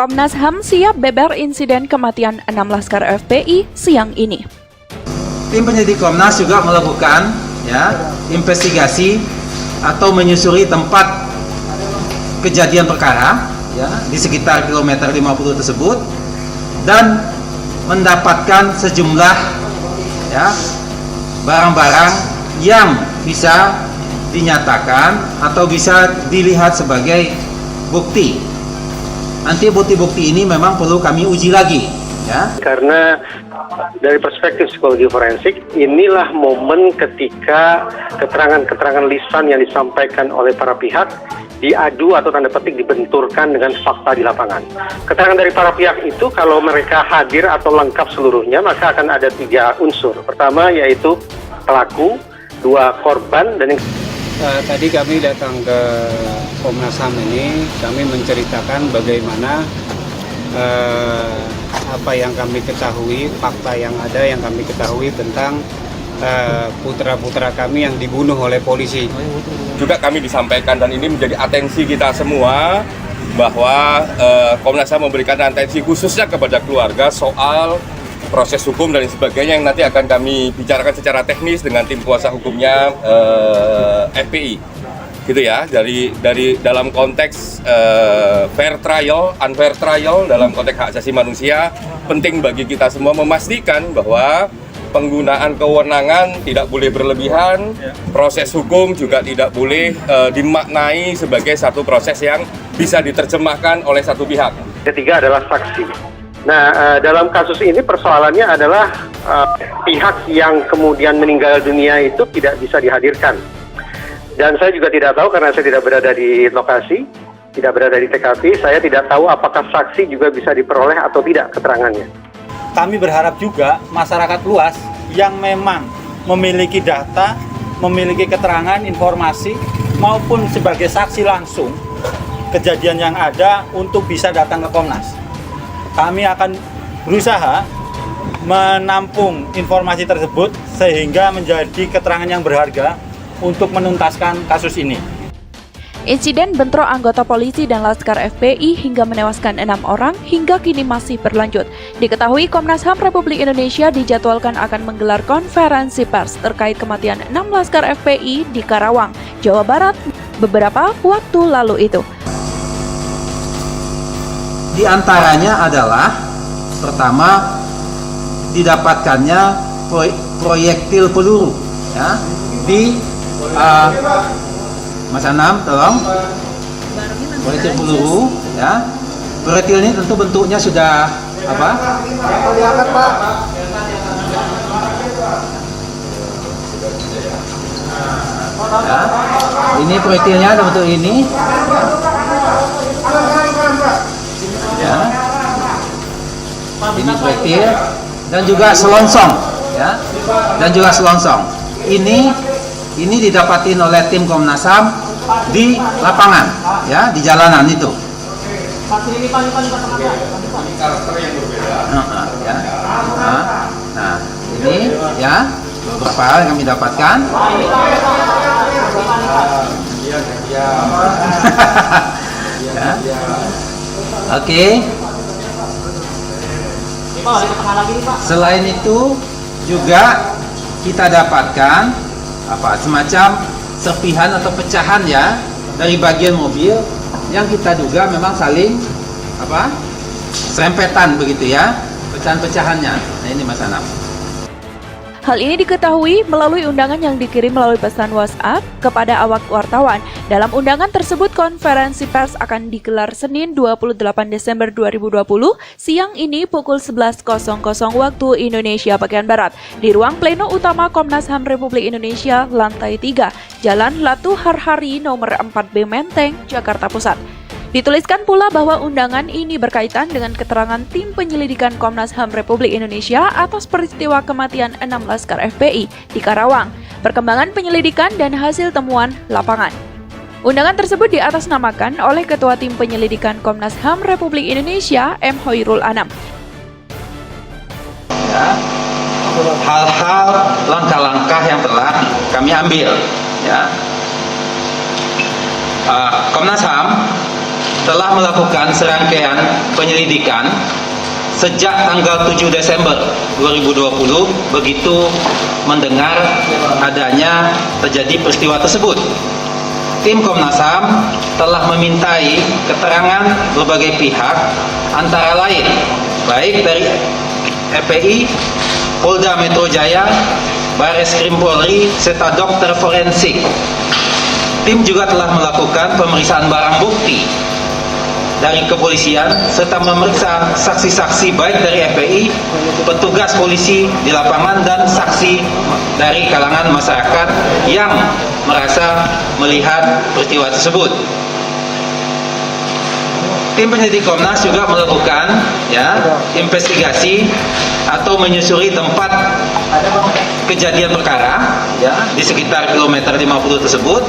Komnas HAM siap beber insiden kematian 6 Laskar FPI siang ini. Tim penyidik Komnas juga melakukan investigasi atau menyusuri tempat kejadian perkara di sekitar kilometer 50 tersebut dan mendapatkan sejumlah barang-barang yang bisa dinyatakan atau bisa dilihat sebagai bukti. Nanti bukti-bukti ini memang perlu kami uji lagi, Karena dari perspektif psikologi forensik, inilah momen ketika keterangan-keterangan lisan yang disampaikan oleh para pihak diadu atau tanda petik dibenturkan dengan fakta di lapangan. Keterangan dari para pihak itu kalau mereka hadir atau lengkap seluruhnya, maka akan ada 3 unsur. Pertama yaitu pelaku, 2 korban, dan yang tadi kami datang ke Komnas HAM ini, kami menceritakan bagaimana apa yang kami ketahui, fakta yang ada yang kami ketahui tentang putra-putra kami yang dibunuh oleh polisi. Juga kami disampaikan dan ini menjadi atensi kita semua bahwa Komnas HAM memberikan atensi khususnya kepada keluarga soal proses hukum dan sebagainya yang nanti akan kami bicarakan secara teknis dengan tim kuasa hukumnya FPI, gitu ya. Dari dalam konteks fair trial, unfair trial, dalam konteks hak asasi manusia, penting bagi kita semua memastikan bahwa penggunaan kewenangan tidak boleh berlebihan, proses hukum juga tidak boleh dimaknai sebagai satu proses yang bisa diterjemahkan oleh satu pihak. ketiga adalah saksi. Nah, dalam kasus ini persoalannya adalah pihak yang kemudian meninggal dunia itu tidak bisa dihadirkan. Dan saya juga tidak tahu karena saya tidak berada di lokasi, tidak berada di TKP, saya tidak tahu apakah saksi juga bisa diperoleh atau tidak keterangannya. Kami berharap juga masyarakat luas yang memang memiliki data, memiliki keterangan, informasi, maupun sebagai saksi langsung kejadian yang ada untuk bisa datang ke Komnas. Kami akan berusaha menampung informasi tersebut sehingga menjadi keterangan yang berharga untuk menuntaskan kasus ini. Insiden bentrok anggota polisi dan Laskar FPI hingga menewaskan 6 orang hingga kini masih berlanjut. Diketahui Komnas HAM Republik Indonesia dijadwalkan akan menggelar konferensi pers terkait kematian 6 Laskar FPI di Karawang, Jawa Barat beberapa waktu lalu itu. Di antaranya adalah pertama didapatkannya proyektil peluru di Mas Anam, tolong. Proyektil peluru proyektil ini tentu bentuknya sudah apa? Ini proyektilnya bentuk ini. Ini proyektil dan juga selongsong, dan juga selongsong. Ini didapatin oleh tim Komnas HAM di lapangan, di jalanan itu. Ini karakter yang berbeda. Nah, ini beberapa yang kami dapatkan. Oke. Selain itu juga kita dapatkan semacam serpihan atau pecahan dari bagian mobil yang kita duga memang saling serempetan begitu pecahan-pecahannya. Nah ini Mas Anam. Hal ini diketahui melalui undangan yang dikirim melalui pesan WhatsApp kepada awak wartawan. Dalam undangan tersebut, konferensi pers akan digelar Senin 28 Desember 2020 siang ini pukul 11.00 waktu Indonesia bagian Barat di ruang pleno utama Komnas HAM Republik Indonesia lantai 3, Jalan Latu Harhari nomor 4B Menteng, Jakarta Pusat. Dituliskan pula bahwa undangan ini berkaitan dengan keterangan tim penyelidikan Komnas HAM Republik Indonesia atas peristiwa kematian 6 Laskar FPI di Karawang, perkembangan penyelidikan dan hasil temuan lapangan. Undangan tersebut diatasnamakan oleh Ketua Tim Penyelidikan Komnas HAM Republik Indonesia, M. Hoirul Anam. Hal-hal langkah-langkah yang telah kami ambil, Komnas HAM telah melakukan serangkaian penyelidikan sejak tanggal 7 Desember 2020 begitu mendengar adanya terjadi peristiwa tersebut. Tim Komnas HAM telah memintai keterangan berbagai pihak antara lain baik dari FPI, Polda Metro Jaya, Bareskrim Polri, serta dokter forensik. Tim juga telah melakukan pemeriksaan barang bukti dari kepolisian serta memeriksa saksi-saksi baik dari FPI, petugas polisi di lapangan dan saksi dari kalangan masyarakat yang merasa melihat peristiwa tersebut. Tim penyelidik Komnas juga melakukan investigasi atau menyusuri tempat kejadian perkara di sekitar kilometer 50 tersebut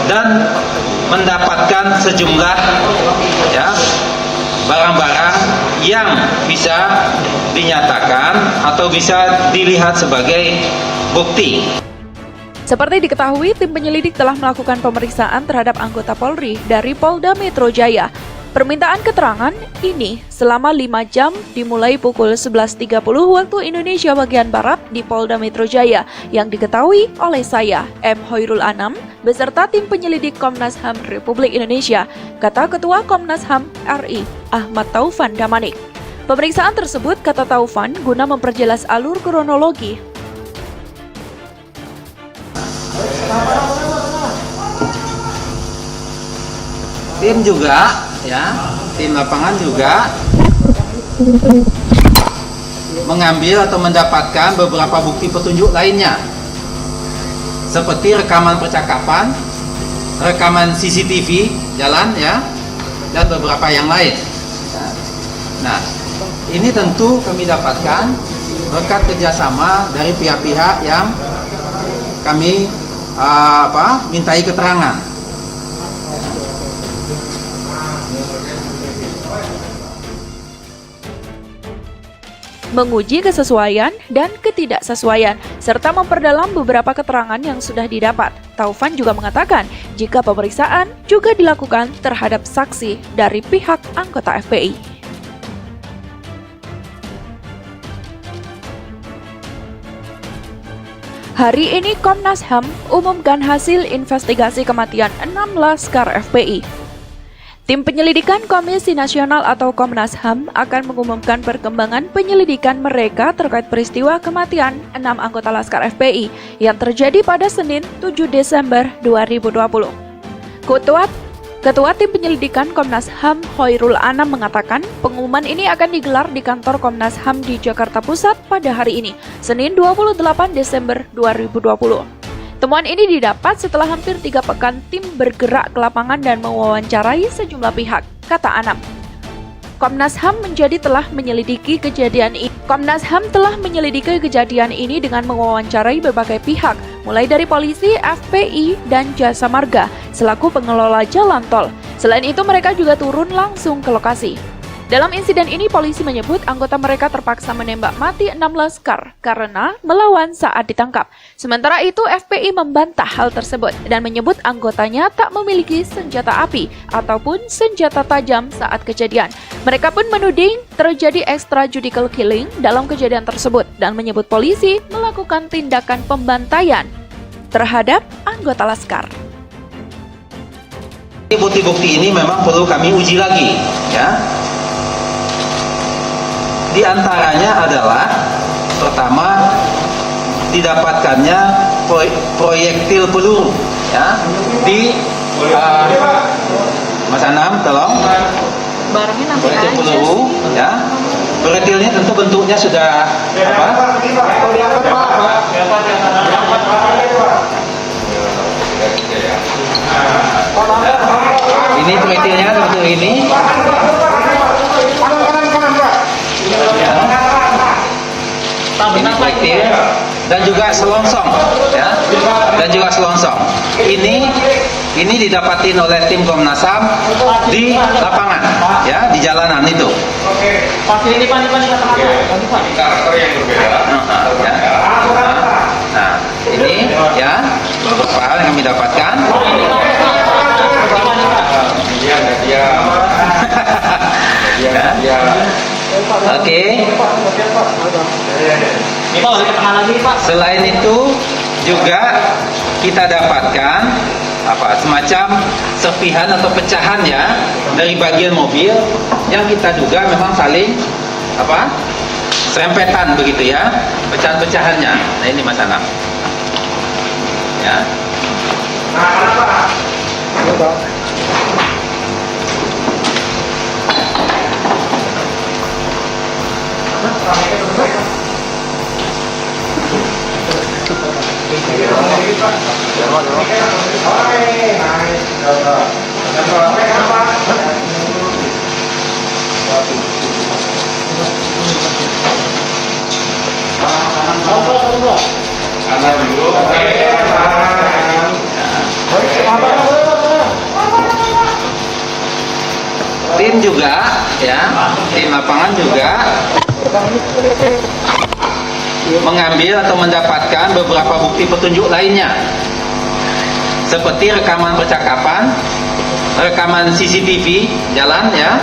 dan mendapatkan sejumlah barang-barang yang bisa dinyatakan atau bisa dilihat sebagai bukti. Seperti diketahui, tim penyelidik telah melakukan pemeriksaan terhadap anggota Polri dari Polda Metro Jaya. Permintaan keterangan ini selama 5 jam dimulai pukul 11.30 waktu Indonesia bagian Barat di Polda Metro Jaya yang diketahui oleh saya, M. Hoirul Anam, beserta tim penyelidik Komnas HAM Republik Indonesia, kata Ketua Komnas HAM RI, Ahmad Taufan Damanik. Pemeriksaan tersebut, kata Taufan, guna memperjelas alur kronologi. Tim juga, tim lapangan juga mengambil atau mendapatkan beberapa bukti petunjuk lainnya, seperti rekaman percakapan, rekaman CCTV jalan, dan beberapa yang lain. Nah, ini tentu kami dapatkan berkat kerjasama dari pihak-pihak yang kami mintai keterangan. Menguji kesesuaian dan ketidaksesuaian, serta memperdalam beberapa keterangan yang sudah didapat. Taufan juga mengatakan jika pemeriksaan juga dilakukan terhadap saksi dari pihak anggota FPI. Hari ini Komnas HAM umumkan hasil investigasi kematian 6 laskar FPI. Tim penyelidikan Komisi Nasional atau Komnas HAM akan mengumumkan perkembangan penyelidikan mereka terkait peristiwa kematian 6 anggota Laskar FPI yang terjadi pada Senin 7 Desember 2020. Ketua Tim Penyelidikan Komnas HAM Hoirul Anam mengatakan pengumuman ini akan digelar di kantor Komnas HAM di Jakarta Pusat pada hari ini, Senin 28 Desember 2020. Temuan ini didapat setelah hampir 3 pekan tim bergerak ke lapangan dan mewawancarai sejumlah pihak, kata Anam. Komnas HAM telah menyelidiki kejadian ini dengan mewawancarai berbagai pihak, mulai dari polisi, FPI, dan Jasa Marga selaku pengelola jalan tol. Selain itu, mereka juga turun langsung ke lokasi. Dalam insiden ini, polisi menyebut anggota mereka terpaksa menembak mati 6 laskar karena melawan saat ditangkap. Sementara itu, FPI membantah hal tersebut dan menyebut anggotanya tak memiliki senjata api ataupun senjata tajam saat kejadian. Mereka pun menuding terjadi extrajudicial killing dalam kejadian tersebut dan menyebut polisi melakukan tindakan pembantaian terhadap anggota laskar. Bukti-bukti ini memang perlu kami uji lagi, Di antaranya adalah pertama didapatkannya proyektil peluru, di Mas Anam, tolong. Barangnya nanti Proyektil peluru, proyektilnya tentu bentuknya sudah Ini proyektilnya seperti ini. Ini proyektil dan juga selongsong, Ini didapatin oleh tim Komnas HAM di lapangan, di jalanan itu. Pasti ini Pak. Karakter yang berbeda. Nah, ini beberapa hal yang kami dapatkan. Dia Ya. Oke. Ini Pak, ke tengah lagi Pak. Selain itu juga kita dapatkan semacam serpihan atau pecahan ya dari bagian mobil yang kita duga memang saling serempetan begitu ya, pecahan-pecahannya. Nah ini Mas Anam. Ya. Tim juga ya, tim lapangan juga mengambil atau mendapatkan beberapa bukti petunjuk lainnya seperti rekaman percakapan, rekaman CCTV jalan ya,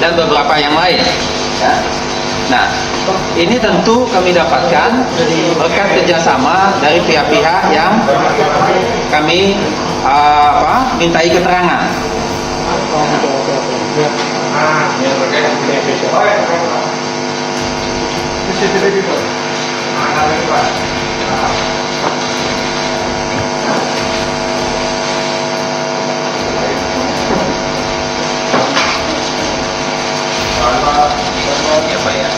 dan beberapa yang lain ya. Nah, ini tentu kami dapatkan berkat kerjasama dari pihak-pihak yang kami mintai keterangan. Ya Pak ya.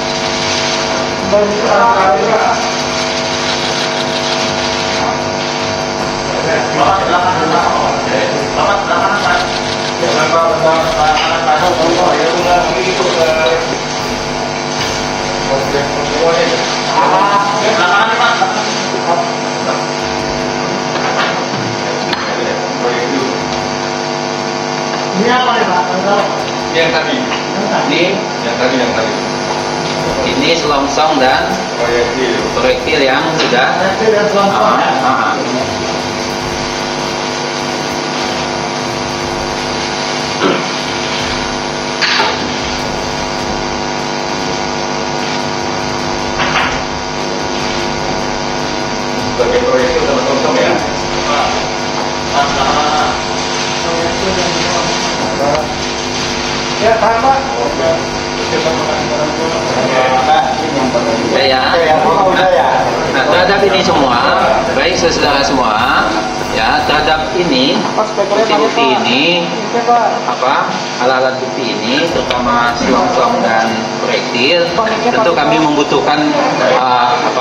Ini apa nih Pak? Yang tadi. Yang tadi. Ini selongsong dan proyektil yang sudah Sebagai proyektil sama selongsong ya. Ya, Pak. Nah, terhadap ini semua, baik saudara semua, ya terhadap ini bukti-bukti ini, alat-alat bukti ini, terutama selongsong dan proyektil, tentu kami membutuhkan